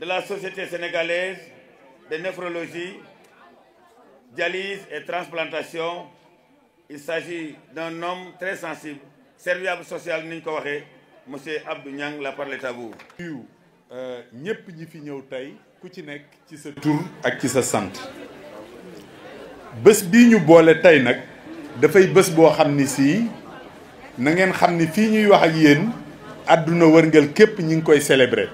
de la Société sénégalaise de néphrologie, dialyse et transplantation. Il s'agit d'un homme très sensible, serviable social ni ñu ko waxee, monsieur Abdou Niang, la parole est à vous. ñëpp ñi fi ñëw tey ku ci nekk ci sa tur ak ci sa sant bés bii ñu boole tey nag dafay bés boo xam ni si na ngeen xam ni fii ñuy wax ak yéen àdduna wërngal képp ñi ngi koy célébrer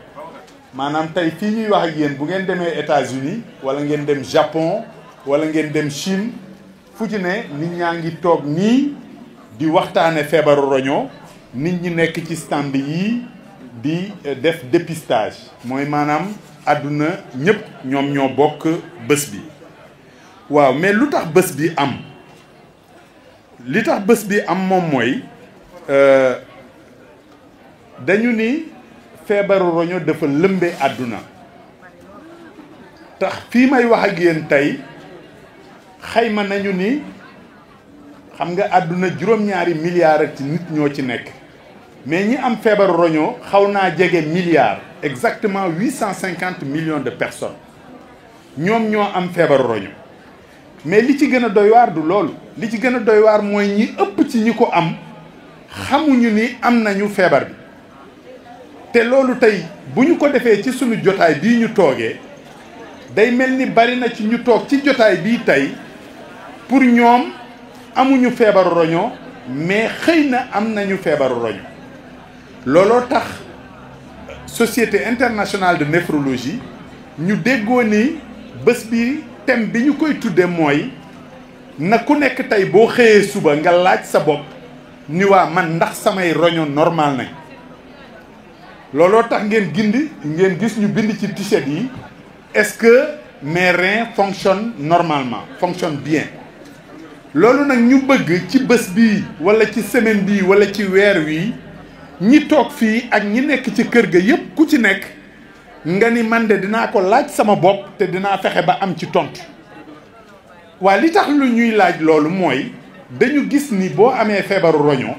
maanaam tey fii ñuy wax ak yéen bu ngeen demee États-Unis wala ngeen dem Japon wala ngeen dem Chine fu ci ne nit ñaa ngi toog nii di waxtaane feebaru roño nit ñi nekk ci stand yi di def dépistage mooy maanaam àdduna ñëpp ñoom ñoo bokk bés bi waaw mais lu tax bés bi am li tax bés bi am moom mooy dañu ni feebaru roño dafa lëmbe àdduna tax fii may wax ak yéen tey xayma nañu ni xam nga àdduna juróom-ñaari milliards ak ci nit ñoo ci nekk mais ñi am feebaru roño xaw naa jege milliard exactement 850 millions de personnes ñoom ñoo am feebaru roño mais li ci gën a doy waar du loolu li ci gën a doy waar mooy ñi ëpp ci ñi ko am xamuñu ni am nañu feebar bi te loolu tey bu ñu ko defee ci sunu jotaay bii ñu toogee day mel ni bari na ci ñu toog ci jotaay bii tey pour ñoom amuñu feebaru roño mais xëy na am nañu feebaru roño looloo tax Société internationale de néphrologie ñu déggoo ni bés bi thème bi ñu koy tudde mooy na ku nekk tey boo xëyee suba nga laaj sa bopp ni waa man ndax samay roño normal nañ looloo tax ngeen gis ñu bind ci t-shirt yi est-ce que mes reins fonctionnent normalement fonctionnent bien loolu nag ñu bëgg ci bés bii wala ci semaine bii wala ci weer wi ñi toog fii ak ñi nekk ci kër ga yépp ku ci nekk nga ni man de dinaa ko laaj sama bopp te dinaa fexe ba am ci tontu waa li tax lu ñuy laaj loolu mooy dañu gis ni boo amee feebaru roño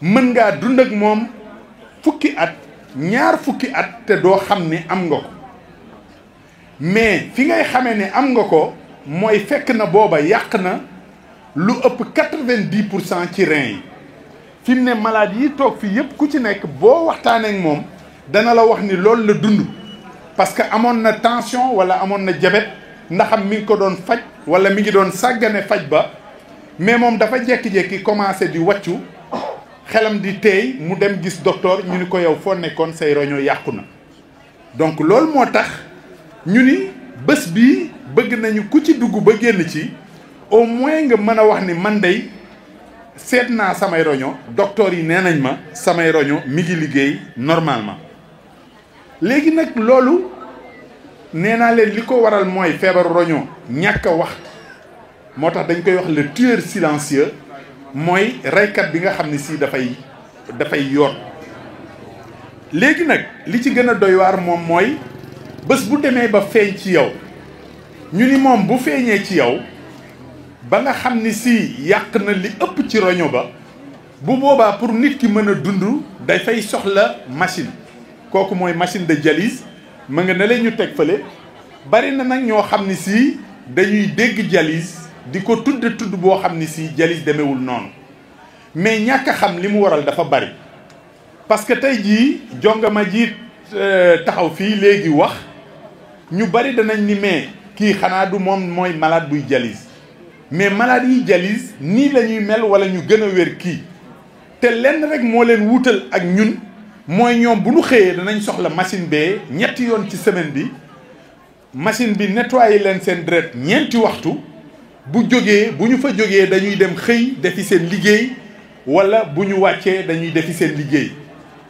mën ngaa dund ak moom fukki at ñaar fukki at te doo xam ni am nga ko mais fi ngay xamee ni am nga ko mooy fekk na booba yàq na lu ëpp 90% ci rein yi fi mu ne malade yi toog fii yëpp ku ci nekk boo waxtaanee ak moom dana la wax ni loolu la dund parce que amoon na tension wala amoon na diabète ndaxam mi ngi ko doon faj wala mi ngi doon sàggane faj ba mais moom dafa jékki-jékki commencé di wàccu xelam di teey mu dem gis docteur ñu ni ko yow foo nekkoon say roño yàqu na donc loolu moo tax ñu ni bés bii bëgg nañu ku ci dugg ba génn ci au moins nga mën a wax ni man dey seet naa samay roño docteur yi nee nañ ma samay roño mi ngi liggéey normalement léegi nag loolu nee naa leen li ko waral mooy feebaru roño ñàkk a wax moo tax dañ koy wax le tueur silencieux mooy reykat bi nga xam ne si dafay yoot léegi nag li ci gën a doy waar moom mooy bés bu demee ba feeñ ci yow ñu ni moom bu feeñee ci yow ba nga xam ni si yàq na li ëpp ci roño ba bu boobaa pour nit ki mën a dund dafay soxla machine kooku mooy machine de dialyse ma nga ne leen ñu teg fële bari na nag ñoo xam ni si dañuy dégg dialyse di ko tudd boo xam ni si dialyse demewul noonu mais ñàkk a xam li mu waral dafa bari parce que tey jii jongama ji taxaw fii léegi wax ñu bari danañ ni mais kii xanaa du moom mooy malade buy dialyse mais malade yi dialyse nii la ñuy mel wala ñu gën a wér kii te lenn rek moo leen wutal ak ñun mooy ñoom bu ñu xëyee danañ soxla machine bee ñetti yoon ci semaine bi machine bi nettoyer leen seen deret ñeenti waxtu bu ñu fa jógee dañuy dem xëy defi seen liggéey wala bu ñu wàccee dañuy defi seen liggéey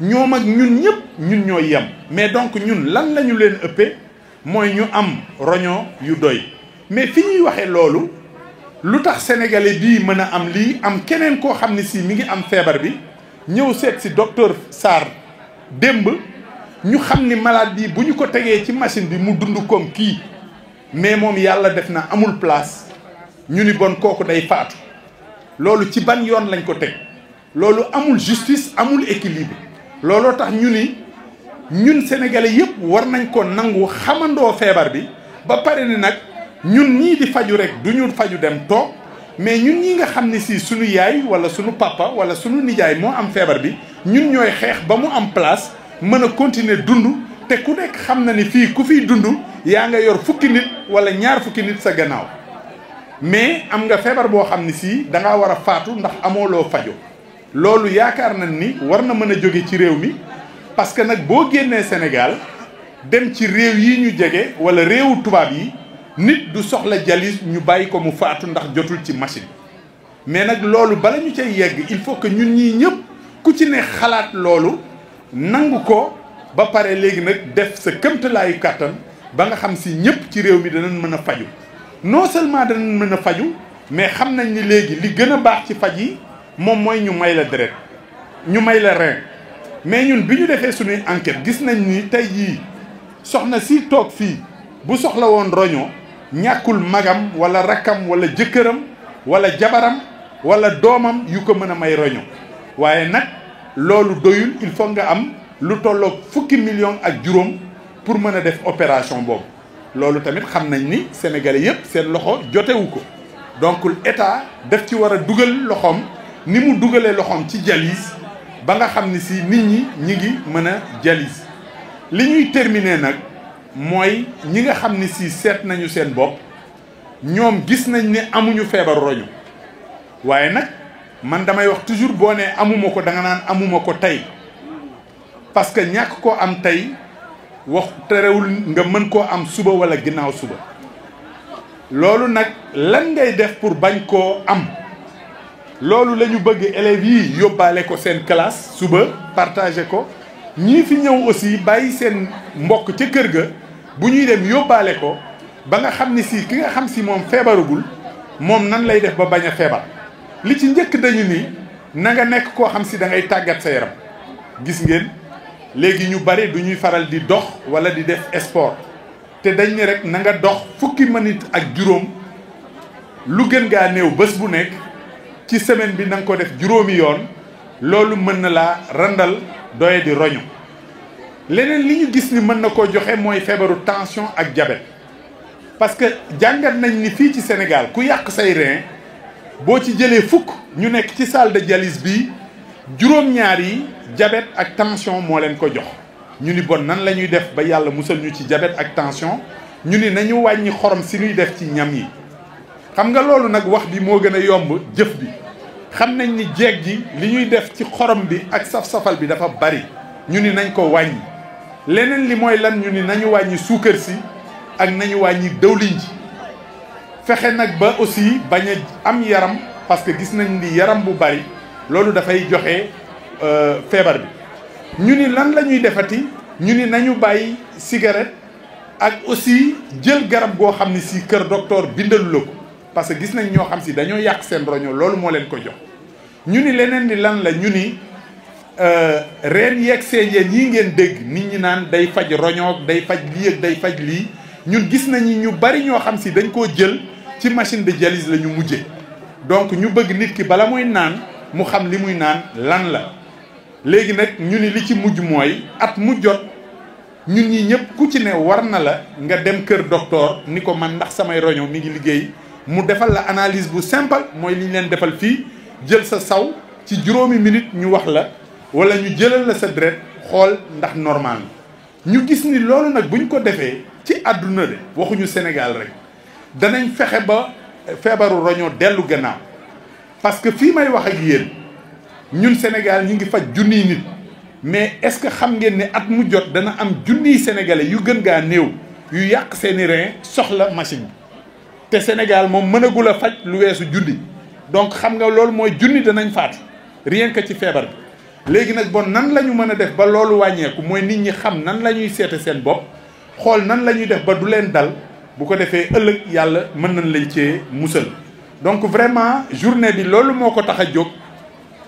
ñoom ak ñun ñëpp ñun ñooy yem mais donc ñun lan la ñu leen ëppee mooy ñu am roño yu doy mais fi ñuy waxee loolu lu tax sénégalais bii mën a am lii am keneen koo xam ne si mi ngi am feebar bi ñëw seet si docteur Sarr démb ñu xam ni malade bi bu ñu ko tegee ci machine bi mu dund comme kii mais moom yàlla def na amul place ñu ni bon kooku day faatu loolu ci ban yoon lañ ko teg loolu amul justice amul équilibre looloo tax ñu ni ñun sénégalais yëpp war nañ ko nangu xamandoo feebar bi ba pare ni nag ñun ñii di faju rek du ñu faju dem toog mais ñun ñi nga xam ne si suñu yaay wala suñu papa wala suñu nijaay moo am feebar bi ñun ñooy xeex ba mu am place mën a continuer dund te ku nekk xam na ni fii ku fiy dund yaa nga yor fukki nit wala ñaar fukki nit sa gannaaw mais am nga feebar boo xam ne si da ngaa war a faatu ndax amoo loo fajo loolu yaakaar nañ ni war na mën a jóge ci réew mi parce que nag boo génnee Sénégal dem ci réew yi ñu jege wala réewu tubaab yi nit du soxla dialyse ñu bàyyi ko mu faatu ndax jotul ci machine mais nag loolu bala ñu cay yegg il faut que ñun ñii ñëpp ku ci ne xalaat loolu nangu ko ba pare léegi nag def sa këmtalaayu kàttan ba nga xam si ñëpp ci réew mi danañ mën a faju non seulement danañ mën a faju mais xam nañ ni léegi li gën a baax ci faj yi moom mooy ñu may la deret ñu may la rein mais ñun bi ñu defee suñuy enquête gis nañ ni tey jii soxna si toog fii bu soxla woon roño ñàkkul magam wala rakkam wala jëkkëram wala jabaram wala doomam yu ko mën a may roño waaye nag loolu doyul il faut nga am lu tolloog fukki million ak juróom pour mën a def opération boobu loolu tamit xam nañ ni sénégalais yëpp seen loxo jotewu ko donc état daf ci war a dugal loxoom ni mu dugalee loxoom ci dialyse ba nga xam ni si nit ñi ngi mën a dialyse li ñuy terminer nag mooy ñi nga xam ni si seet nañu seen bopp ñoom gis nañ ne amuñu feebar roño waaye nag man damay wax toujours boo nee amuma ko da nga naan amuma ko tey parce que ñàkk koo am tey wax terewul nga mën koo am suba wala ginnaaw suba loolu nag lan ngay def pour bañ koo am loolu la ñu bëgg élèves yi yóbbaale ko seen classe suba partagé ko ñii fi ñëw aussi bàyyi seen mbokk ca kër ga bu ñuy dem yóbbaale ko ba nga xam ni si ki nga xam si moom feebaragul moom nan lay def ba bañ a feebar li ci njëkk dañu ni na nga nekk koo xam si da ngay tàggat sa yaram gis ngeen léegi ñu bari du ñuy faral di dox wala di def sport te dañ ne rek na nga dox fukki minute ak juróom lu gën gaa néew bés bu nekk ci semaine bi na nga ko def juróomi yoon loolu mën na laa randal doye di roño leneen li ñu gis ni mën na koo joxe mooy feebaru tension ak diabète parce que jàngat nañ ni fii ci Sénégal ku yàq say rein boo ci jëlee fukk ñu nekk ci salle de dialyse bi juróom-ñaar yi diabète ak tension moo leen ko jox ñu ni bon nan la ñuy def ba yàlla musal ñu ci diabète ak tension ñu ni nañu wàññi xorom si ñuy def ci ñam yi xam nga loolu nag wax bi moo gën a yomb jëf bi xam nañ ni jeeg ji li ñuy def ci xorom bi ak saf-safal bi dafa bari ñu ni nañ ko wàññi leneen li mooy lan ñu ni nañu wàññi suukar si ak nañu wàññi dëwlin ji fexe nag ba aussi bañ a am yaram parce que gis nañ ni yaram bu bari loolu dafay joxe feebar bi ñu ni lan la ñuy defati ñu ni nañu bàyyi cigarette ak aussi jël garab goo xam ni si kër docteur bindalu la ko parce que gis nañ ñoo xam si dañoo yàq seen roño loolu moo leen ko jox ñu ni leneen ni lan la ñu ni reen yeeg seeñeen yi ngeen dégg nit ñi naan day faj roñoog day faj lii ak day faj lii ñun gis nañu ñu bari ñoo xam si dañ koo jël ci machine de dialyse la ñu mujje donc ñu bëgg nit ki bala muy naan mu xam li muy naan lan la léegi nag ñu ni li ci mujj mooy at mu jot ñun ñi ñëpp ku ci ne war na la nga dem kër docteur ni ko man ndax samay roño mi ngi liggéey mu defal la analyse bu simple mooy li ñu leen defal fii jël sa saw ci juróomi minute ñu wax la wala ñu jëlal la sa deret xool ndax normal ñu gis ni loolu nag buñ ko defee ci àdduna de waxuñu Sénégal rek danañ fexe ba feebaru roño dellu gannaaw parce que fii may wax ak yéen ñun Sénégal ñu ngi faj junniy nit mais est-ce que xam ngeen ne at mu jot dana am junniy sénégalais yu gën gaa néew yu yàq seeni rein soxla machine bi te Sénégal moom mënagul a faj lu weesu junni donc xam nga loolu mooy junni danañ faatu rien que ci feebar bi léegi nag bon nan la ñu mën a def ba loolu wàññeeku mooy nit ñi xam nan la ñuy seete seen bopp xool nan la ñuy def ba du leen dal bu ko defee ëllëg yàlla mën nañ lañ cee musal donc vraiment journée bi loolu moo ko tax a jóg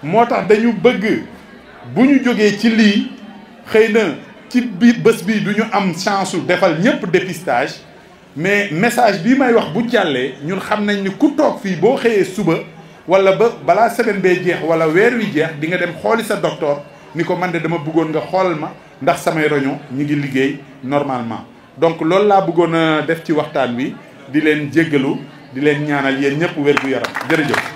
moo tax dañu bëgg bu ñu jógee ci lii xëy na ci biir bés bi du ñu am chance su defal ñëpp dépistage mais message bii may wax bu jàllee ñun xam nañ ni ku toog fii boo xëyee suba wala ba balaa semaine bee jeex wala weer wi jeex di nga dem xooli sa docteur ni ko man de dama bëggoon nga xoolal ma ndax samay roño ñu ngi liggéey normalement donc loolu laa bëggoon a def ci waxtaan wi di leen jéggalu di leen ñaanal yéen ñëpp wér gu yaram jërëjëf.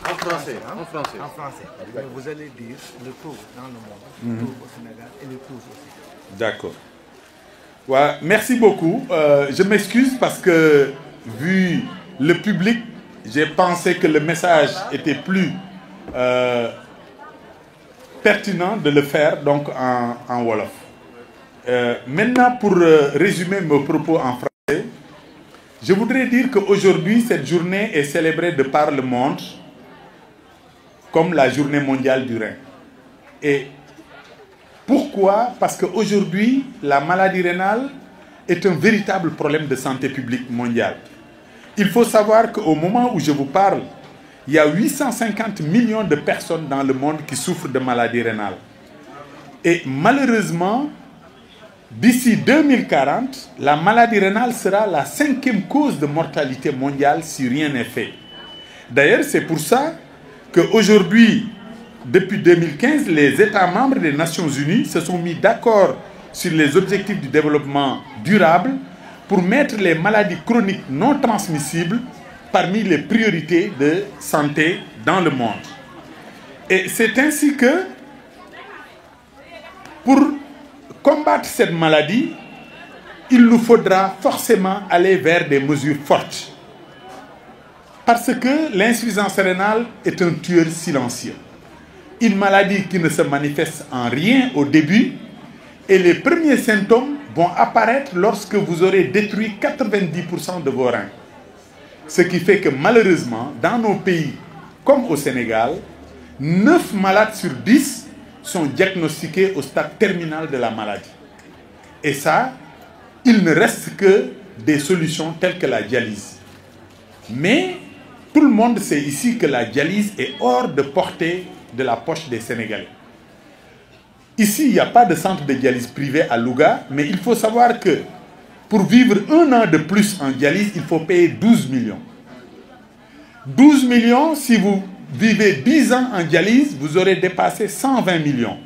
En français. Vous allez dire le taux dans le monde, le taux au Sénégal et le taux aussi. D'accord. Ouais, merci beaucoup. Je m'excuse parce que vu le public, j'ai pensé que le message était plus pertinent de le faire donc en Wolof. Maintenant, pour résumer mes propos en français, je voudrais dire qu'aujourd'hui, cette journée est célébrée de par le monde comme la journée mondiale du rein. Et pourquoi? Parce qu'aujourd'hui, la maladie rénale est un véritable problème de santé publique mondiale. Il faut savoir qu'au moment où je vous parle, il y a 850 millions de personnes dans le monde qui souffrent de maladie rénale. Et malheureusement, d'ici 2040, la maladie rénale sera la 5e cause de mortalité mondiale si rien n'est fait. D'ailleurs, c'est pour ça qu'aujourd'hui, depuis 2015, les États membres des Nations Unies se sont mis d'accord sur les objectifs du développement durable pour mettre les maladies chroniques non transmissibles parmi les priorités de santé dans le monde. Et c'est ainsi que, pour combattre cette maladie, il nous faudra forcément aller vers des mesures fortes. Parce que l'insuffisance rénale est un tueur silencieux. Une maladie qui ne se manifeste en rien au début et les premiers symptômes vont apparaître lorsque vous aurez détruit 90% de vos reins. Ce qui fait que malheureusement, dans nos pays comme au Sénégal, 9 malades sur 10 sont diagnostiqués au stade terminal de la maladie. Et ça, il ne reste que des solutions telles que la dialyse. Mais tout le monde sait ici que la dialyse est hors de portée de la poche des Sénégalais. Ici, il n'y a pas de centre de dialyse privé à Louga, mais il faut savoir que pour vivre 1 an de plus en dialyse, il faut payer 12 millions. 12 millions, si vous vivez 10 ans en dialyse, vous aurez dépassé 120 millions.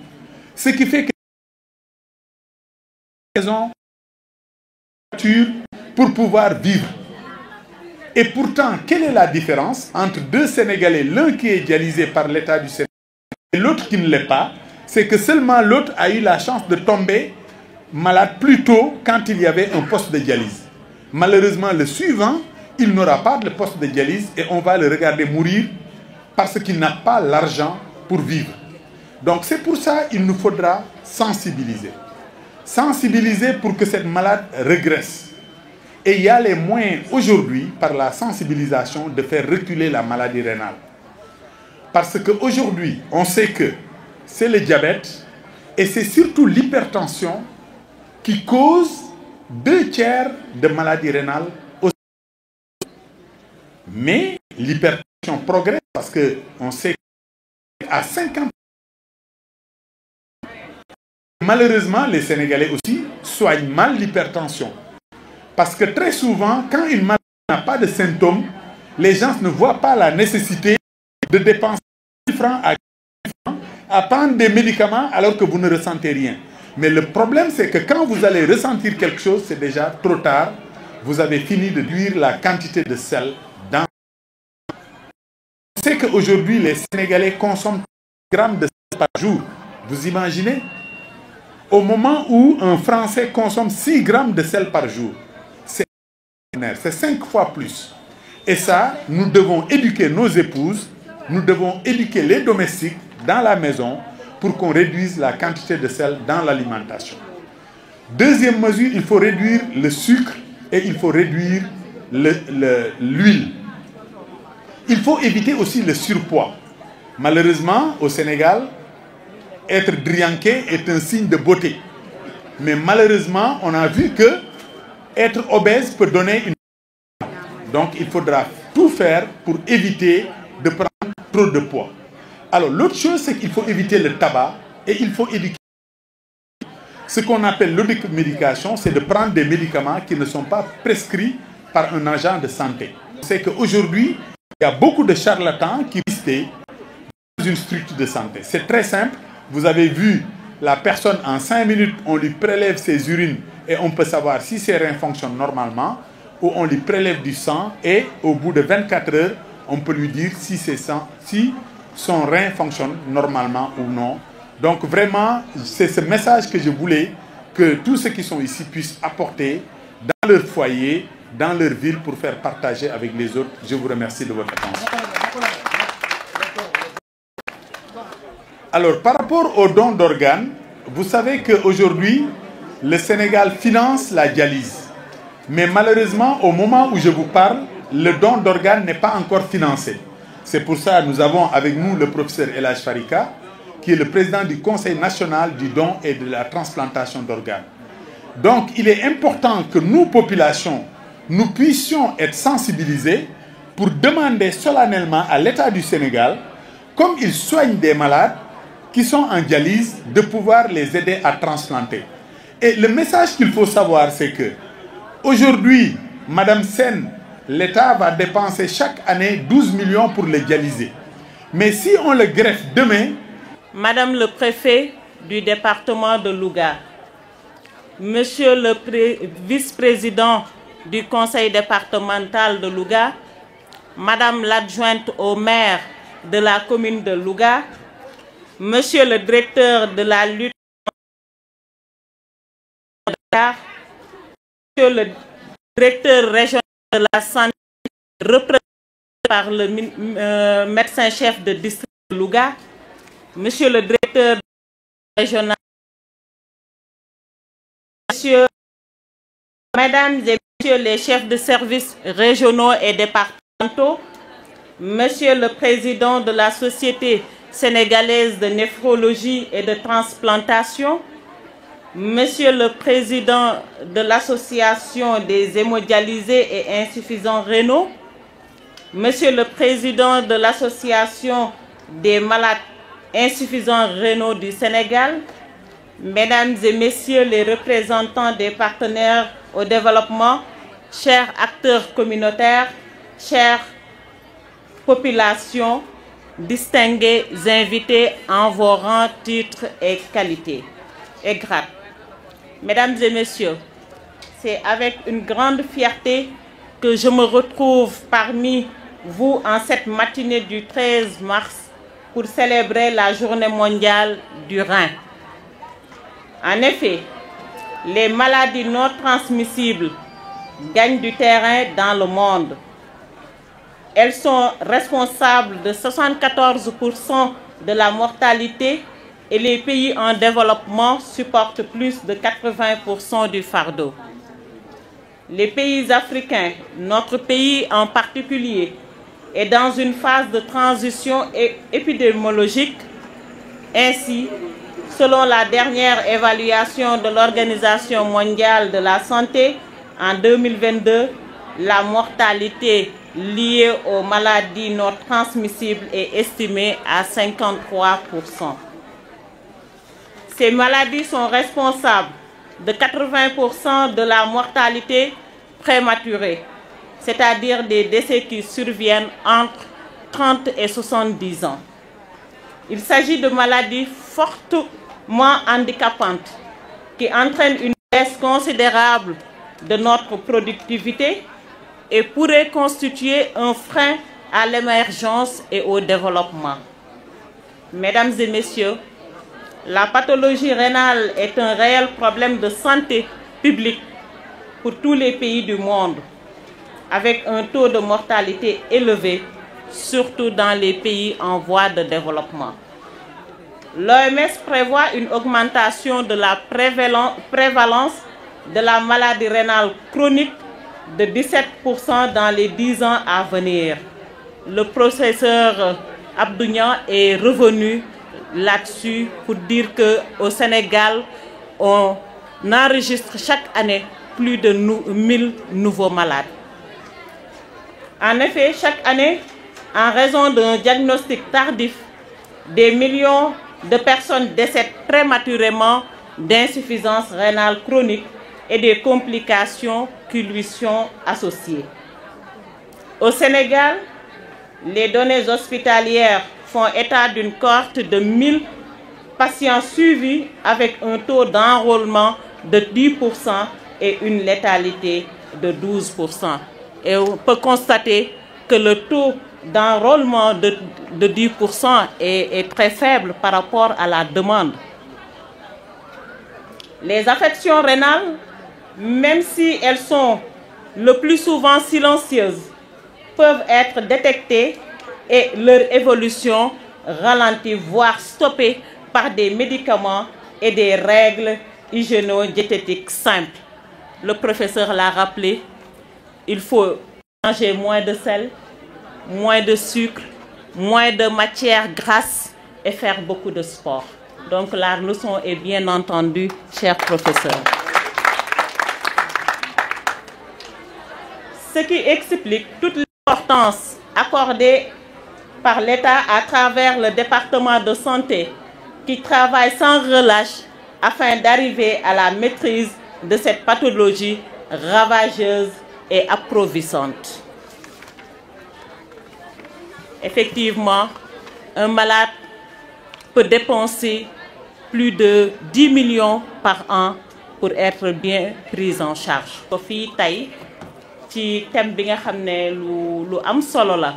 Ce qui fait que raison pour pouvoir vivre. Et pourtant, quelle est la différence entre 2 Sénégalais, l'un qui est dialysé par l'État du Sénégal et l'autre qui ne l'est pas? C'est que seulement l'autre a eu la chance de tomber malade plus tôt quand il y avait un poste de dialyse. Malheureusement, le suivant, il n'aura pas de poste de dialyse et on va le regarder mourir parce qu'il n'a pas l'argent pour vivre. Donc c'est pour ça qu'il nous faudra sensibiliser. Sensibiliser pour que cette malade régresse. Et il y a les moyens aujourd'hui, par la sensibilisation, de faire reculer la maladie rénale. Parce qu'aujourd'hui, on sait que c'est le diabète et c'est surtout l'hypertension qui cause 2/3 de maladies rénales. Mais l'hypertension progresse parce qu'on sait qu'à 50%, malheureusement, les Sénégalais aussi soignent mal l'hypertension. Parce que très souvent, quand une maladie n'a pas de symptômes, les gens ne voient pas la nécessité de dépenser 10 francs à 15 francs à prendre des médicaments alors que vous ne ressentez rien. Mais le problème, c'est que quand vous allez ressentir quelque chose, c'est déjà trop tard. Vous avez fini de réduire la quantité de sel dans... On sait qu'aujourd'hui, les Sénégalais consomment 1 gramme de sel par jour. Vous imaginez? Au moment où un Français consomme 6 grammes de sel par jour. C'est 5 fois plus. Et ça, nous devons éduquer nos épouses, nous devons éduquer les domestiques dans la maison pour qu'on réduise la quantité de sel dans l'alimentation. Deuxième mesure, il faut réduire le sucre et il faut réduire l'huile. Il faut éviter aussi le surpoids. Malheureusement, au Sénégal, être drianké est un signe de beauté. Mais malheureusement, on a vu que être obèse peut donner une... Donc, il faudra tout faire pour éviter de prendre trop de poids. Alors, l'autre chose, c'est qu'il faut éviter le tabac et il faut éduquer. Ce qu'on appelle l'automédication, c'est de prendre des médicaments qui ne sont pas prescrits par un agent de santé. C'est qu'aujourd'hui, il y a beaucoup de charlatans qui restent dans une structure de santé. C'est très simple. Vous avez vu la personne en 5 minutes, on lui prélève ses urines et on peut savoir si ses reins fonctionnent normalement, ou on lui prélève du sang et au bout de 24 heures, on peut lui dire si son rein fonctionne normalement ou non. Donc vraiment, c'est ce message que je voulais que tous ceux qui sont ici puissent apporter dans leur foyer, dans leur ville pour faire partager avec les autres. Je vous remercie de votre attention. Alors, par rapport aux dons d'organes, vous savez qu'aujourd'hui, le Sénégal finance la dialyse. Mais malheureusement, au moment où je vous parle, le don d'organes n'est pas encore financé. C'est pour ça que nous avons avec nous le professeur El Hadj Farika, qui est le président du Conseil national du don et de la transplantation d'organes. Donc, il est important que nous, populations, nous puissions être sensibilisés pour demander solennellement à l'État du Sénégal, comme il soigne des malades qui sont en dialyse, de pouvoir les aider à transplanter. Et le message qu'il faut savoir, c'est que aujourd'hui, Madame Sen, l'État va dépenser chaque année 12 millions pour les dialyser. Mais si on le greffe demain... Madame le préfet du département de Louga, Monsieur le vice-président du conseil départemental de Louga, Madame l'adjointe au maire de la commune de Louga, Monsieur le directeur de la lutte Monsieur le directeur régional de la santé, représenté par le médecin-chef de district de Louga, Monsieur le directeur régional, Mesdames et Messieurs les chefs de services régionaux et départementaux, Monsieur le président de la Société sénégalaise de néphrologie et de transplantation, Monsieur le président de l'Association des hémodialysés et insuffisants rénaux, Monsieur le président de l'Association des malades insuffisants rénaux du Sénégal, Mesdames et Messieurs les représentants des partenaires au développement, chers acteurs communautaires, chères populations, distingués invités en vos rangs, titres et qualités et grades. Mesdames et Messieurs, c'est avec une grande fierté que je me retrouve parmi vous en cette matinée du 13 mars pour célébrer la Journée mondiale du rein. En effet, les maladies non transmissibles gagnent du terrain dans le monde. Elles sont responsables de 74% de la mortalité et les pays en développement supportent plus de 80% du fardeau. Les pays africains, notre pays en particulier, est dans une phase de transition épidémiologique. Ainsi, selon la dernière évaluation de l'Organisation mondiale de la santé, en 2022, la mortalité liée aux maladies non transmissibles est estimée à 53%. Ces maladies sont responsables de 80% de la mortalité prématurée, c'est-à-dire des décès qui surviennent entre 30 et 70 ans. Il s'agit de maladies fortement handicapantes qui entraînent une baisse considérable de notre productivité et pourraient constituer un frein à l'émergence et au développement. Mesdames et messieurs, la pathologie rénale est un réel problème de santé publique pour tous les pays du monde, avec un taux de mortalité élevé, surtout dans les pays en voie de développement. L'OMS prévoit une augmentation de la prévalence de la maladie rénale chronique de 17% dans les 10 ans à venir. Le professeur Abdounian est revenu là-dessus pour dire qu'au Sénégal, on enregistre chaque année plus de 1000 nouveaux malades. En effet, chaque année, en raison d'un diagnostic tardif, des millions de personnes décèdent prématurément d'insuffisance rénale chronique et des complications qui lui sont associées. Au Sénégal, les données hospitalières font état d'une cohorte de patients suivis avec un taux d'enrôlement de 10% et une létalité de 12%. Et on peut constater que le taux d'enrôlement de 10% est très faible par rapport à la demande. Les affections rénales, même si elles sont le plus souvent silencieuses, peuvent être détectées et leur évolution ralentie, voire stoppée par des médicaments et des règles hygiéno-diététiques simples. Le professeur l'a rappelé, il faut manger moins de sel, moins de sucre, moins de matières grasses et faire beaucoup de sport. Donc la leçon est bien entendue, chers professeurs. Ce qui explique toute l'importance accordée par l'État à travers le département de santé qui travaille sans relâche afin d'arriver à la maîtrise de cette pathologie ravageuse et approvissante. Effectivement, un malade peut dépenser plus de 10 millions par an pour être bien pris en charge. Fii tey ci thème bi nga xam ne lu am solo la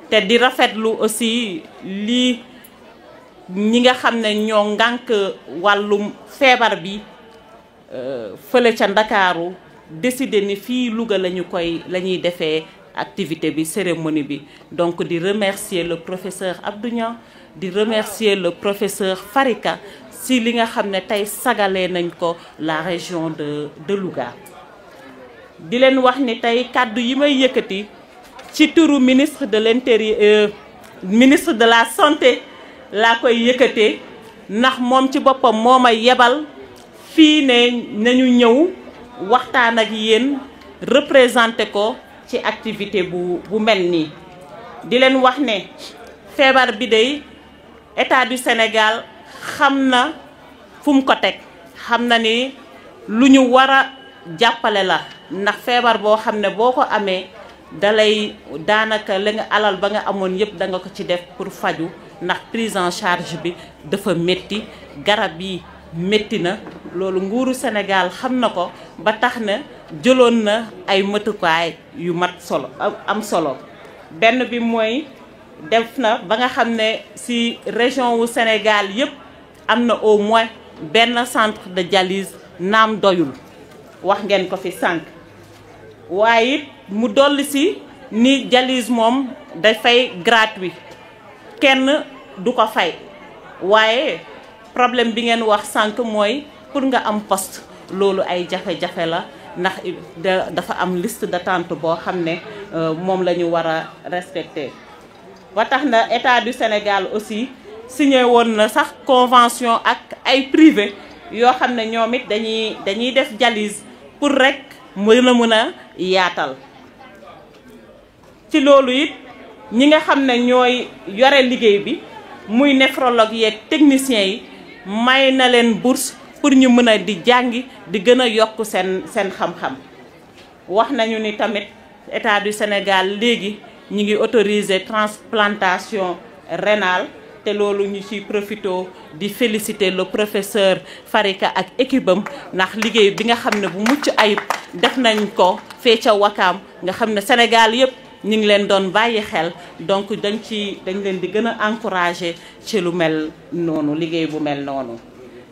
te di rafetlu aussi lii ñi nga xam ne ñoo ngànk wàllum feebar bi fële ca Ndakaaru décidé ni fii Louga la ñuy defee activité bi, cérémonie bi. Donc di remercier le professeur Abdou Niang, di remercier le professeur Farika si li nga xam ne tey sagalee nañ ko la région de Louga. Di leen wax ni tey kàddu yi may yëkkati ci turu ministre de l'Intérieur, ministre de la santé laa koy yëkkatee ndax moom ci boppam moo ma yebal fii ne nañu ñëw waxtaan ak yéen représenté ko ci activité bu mel nii. Di leen wax ne feebar bi day État du Sénégal xam na fu mu ko teg, xam na ni lu ñu war a jàppale la ndax feebar boo xam ne boo ko amee dalay daanaka la nga alal ba nga amoon yëpp da nga ko ci def pour faju ndax prise en charge bi dafa métti, garab yi métti na. Loolu nguuru Sénégal xam na ko ba tax na jëloon na ay matukaay yu mat solo am solo. Benn bi mooy def na ba nga xam ne ci région wu Sénégal yëpp am na au moins benn centre de dialyse, naam doyul wax ngeen ko fi sànq waaye it mu dolli ci ni dialyse moom dafay gratuit, kenn du ko fay. Waaye problème bi ngeen wax sànq mooy pour nga am poste loolu ay jafe-jafe la ndax dafa am liste d'attente boo xam ne moom la ñu war a respecter. ba tax na État du Sénégal aussi signé woon na sax convention ak ay privé yoo xam ne ñoom it dañuy def dialyse pour rek mën a yaatal. Ci loolu it ñi nga xam ne ñooy yore liggéey bi muy néphrologue yeeg techniciens yi may na leen bourse pour ñu mën a di jàngi di gën a yokk seen xam-xam. Wax nañu ni tamit État du Sénégal léegi ñi ngi autoriser transplantation rénale te loolu ñu ci profito di féliciter le professeur Farika ak équipe am ndax liggéey bi nga xam ne bu mucc ayib def nañ ko fee ca Wakaam nga xam ne Sénégal yëpp ñu ngi leen doon bàyyi xel. Donc dañ leen di gën a encourager ci lu mel noonu, liggéey bu mel noonu.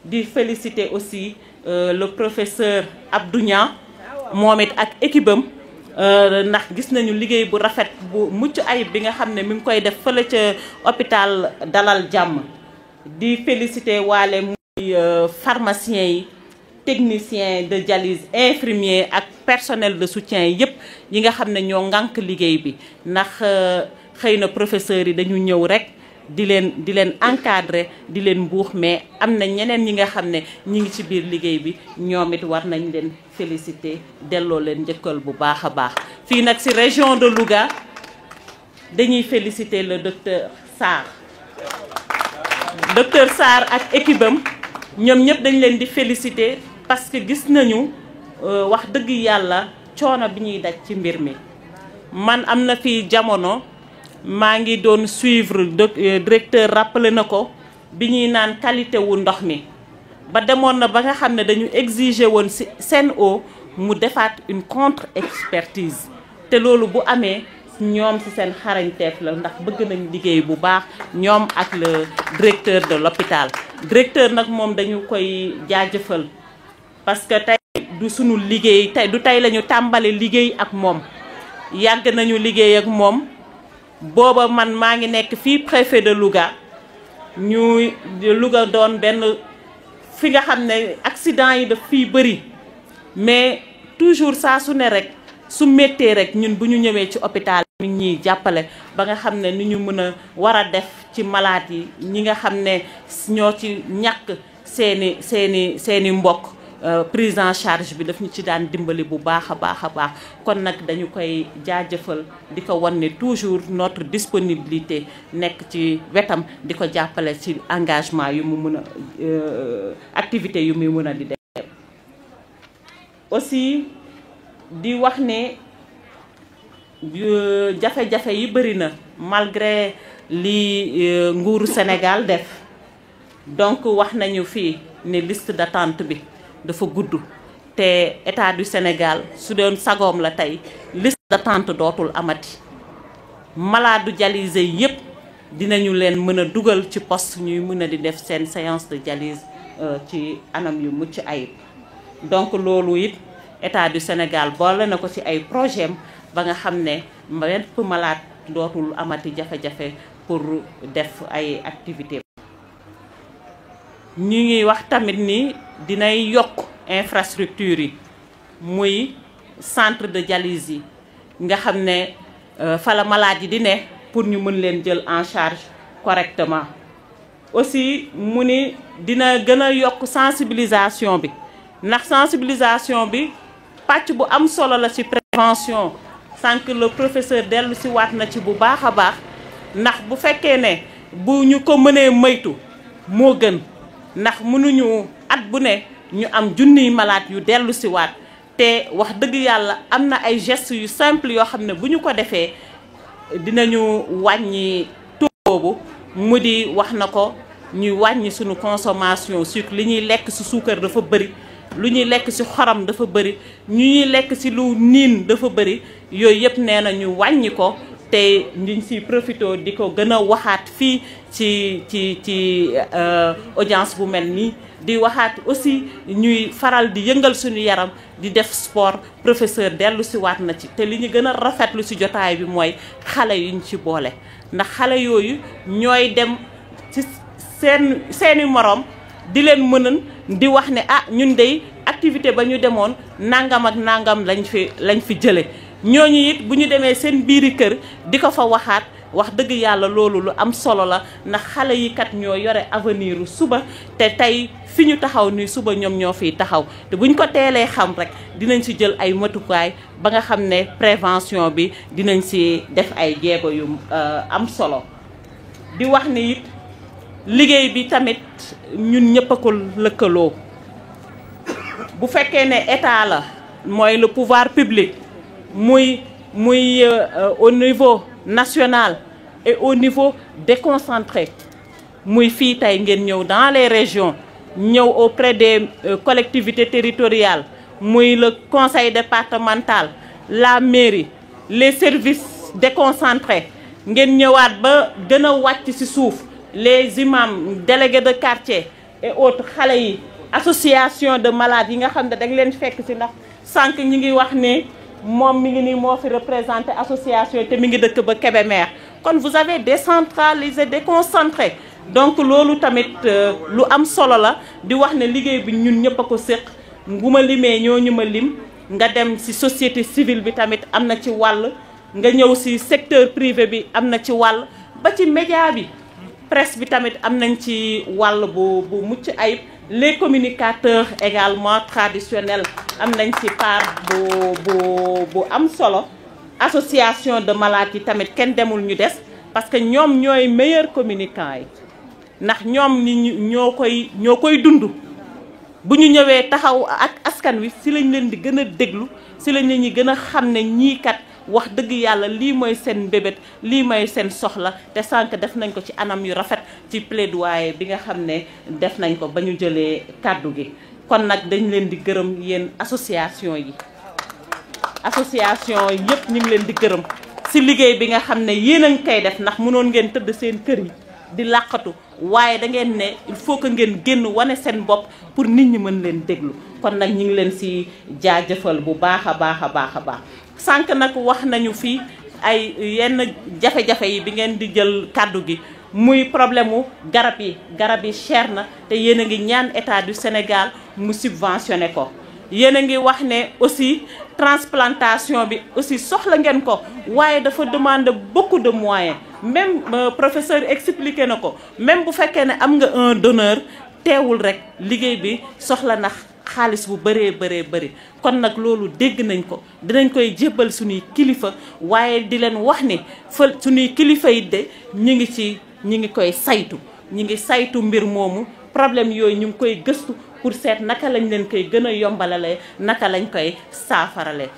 Di féliciter aussi le professeur Abdou Niang moom it ak équipe am ndax gis nañu liggéey bu rafet bu mucc ayib bi nga xam ne mi ngi koy def fële ca hôpital Dalal Jàmm. Di féliciter waale muy pharmaciens yi, techniciens de dialyse, infirmiers ak personnel de soutien yépp yi nga xam ne ñoo ngànk liggéey bi ndax xëy na professeurs yi dañu ñëw rek di leen encadrer di leen buux, mais am na ñeneen ñi nga xam ne ñi ngi ci biir liggéey bi ñoom it war nañ leen féliciter delloo leen njëkkal bu baax a baax. Fii nag ci région de Louga dañuy féliciter le docteur Sarr. Docteur Sarr ak équipe am ñoom ñëpp dañ leen di féliciter parce que gis nañu wax dëgg yàlla coono bi ñuy daj ci mbir mi. Man am na fi jamono maa ngi doon suivre directeur rappelé na ko bi ñuy naan qualité wu ndox mi ba demoon na ba nga xam ne dañu exiger woon ci Sen'Eau mu defaat une contre-expertise te loolu bu amee ñoom ci seen xarañteef la ndax bëgg nañ liggéey bu baax ñoom ak le directeur de l'hôpital directeur nag moom dañu koy jaajëfal parce que tey du sunu liggéey tey la ñu tàmbali liggéey ak moom yàgg nañu liggéey ak moom booba man maa ngi nekk fii préfet de Louga ñuy Louga doon benn fi nga xam ne accident yi daf fii bëri mais toujours saa su ne rek su méttee rek ñun bu ñu ñëwee ci hôpital mi ñuy jàppale ba nga xam ne ni ñu mën a war a def ci malade yi ñi nga xam ne ñoo ci ñàkk seeni mbokk prise en charge bi daf ñu ci daan dimbali bu baax a baax kon nag dañu koy jaajëfal di ko wan ne toujours notre disponibilité nekk ci wetam di ko jàppale ci engagement yu mu mën a activité yu muy mën a di def aussi di wax ne jafe-jafe yi bëri na malgré li nguuru Sénégal def donc wax nañu fii ne liste d'attente bi dafa gudd te état du Sénégal su doon sagoom la tey liste d'attente dootul amati malade dialysé yépp dinañu leen mën a dugal ci poste ñuy mën a di def seen séance de dialyse ci anam yu mucc ayib donc loolu it état du Sénégal boole na ko ci ay projet ba nga xam ne bépp malade dootul amati jafe-jafe pour def ay activités. ñu ngi wax tamit ni dinay yokk infrastructure yi muy centre de dialyse yi nga xam ne fa la malade yi di ne pour ñu mën leen jël en charge correctement. aussi mu ni dina gën a yokk sensibilisation bi ndax sensibilisation bi pàcc bu am solo la ci prévention sànq le professeur dellu si waat na ci bu baax a baax ndax bu fekkee ne bu ñu ko mënee moytu moo gën ndax mënuñu at bu ne ñu am junniy malade yu dellu si waat te wax dëgg yàlla am na ay gestes yu simple yoo xam ne bu ñu ko defee dinañu wàññi taux boobu mu di wax na ko ñuy wàññi suñu consommation sucre li ñuy lekk ci suukar dafa bëri lu ñuy lekk ci xorom dafa bëri ñu ñuy lekk ci lu niin dafa bëri yooyu yëpp nee na ñu wàññi ko te ñu ci profité di ko gën a waxaat fii ci audience bu mel nii di waxaat aussi ñuy faral di yëngal suñu yaram di def sport professeur dellu si waat na ci te li ñu gën a rafetlu ci jotaay bi mooy xale yuñ ci boole ndax xale yooyu ñooy dem ci seeni moroom di leen mënan di wax ne ah ñun dey activité ba ñu demoon nangam ak nangam lañ fi jële ñooñu it bu ñu demee seen biiri kër di ko fa waxaat wax dëgg yàlla loolu lu am solo la ndax xale yi kat ñoo yore avenir suba te tey fi ñu taxaw ni suba ñoom ñoo fiy taxaw te buñ ko teelee xam rek dinañ ci jël ay matukaay ba nga xam ne prévention bi dinañ ci def ay jéego yu am solo di wax ni it liggéey bi tamit ñun ñëpp a ko lëkkaloo bu fekkee ne état la mooy le pouvoir public muy au niveau national et au niveau déconcentré muy fii tey ngeen ñëw dans les régions ñëw auprès des collectivités territoriales muy le conseil départemental la mairie les services déconcentrés ngeen ñëwaat ba gën a wàcc ci suuf les imams délégués de quartier et autres xale yi association de malades yi nga xam ne dañ leen fekk ci ndax sànq ñi ngi wax ne moom mi ngi nii moo fi représenté association te mi ngi dëkk ba Kébémer kon vous avez décentralisé déconcentré donc loolu tamit lu am solo la di wax ne liggéey bi ñun ñëpp a ko séq bu ma limee ñooñu ma lim nga dem ci société civile bi tamit am na ci wàll nga ñëw ci secteur privé bi am na ci wàll ba ci média bi presse bi tamit am nañ ci wàll bu mucc ayib les communicateurs également traditionnels am nañ ci part bu am solo association de malades yi tamit kenn demul ñu des parce que ñoom ñooy meilleurs communicants yi ndax ñoom ñoo koy dund bu ñu ñëwee taxaw ak askan wi si lañ leen di gën a déglu si lañ leen di gën a xam ne ñii kat wax dëgg yàlla lii mooy seen mbébét lii mooy seen soxla te sànq def nañ ko ci anam yu rafet ci plaidoyer bi nga xam ne def nañ ko ba ñu jëlee kàddu gi. kon nag dañ leen di gërëm yéen association yi yëpp ñu ngi leen di gërëm si liggéey bi nga xam ne yéen a ngi koy def ndax mënoon ngeen tëdd seen kër yi di làqatu waaye da ngeen ne il faut que ngeen génn wane seen bopp pour nit ñi mën leen déglu kon nag ñu ngi leen si jaajëfal bu baax a baax a baax a baax. sànq nag wax nañu fii ay yenn jafe-jafe yi bi ngeen di jël kàddu gi muy problème mu garab yi cher na te yéen a ngi ñaan état du Sénégal mu subventionné ko. yéen a ngi wax ne aussi transplantation bi aussi soxla ngeen ko waaye dafa demande beaucoup de moyens même professeur expliqué na ko même bu fekkee ne am nga un donneur teewul rek liggéey bi soxla na xaalis bu bëree bëri kon nag loolu dégg nañ ko dinañ koy jébbal suñuy kilifa waaye di leen wax ne fa suñuy kilifa yi de ñu ngi koy saytu ñu ngi saytu mbir moomu problème yooyu ñu ngi koy gëstu pour seet naka lañ leen koy gën a yombalalee naka lañ koy saafarale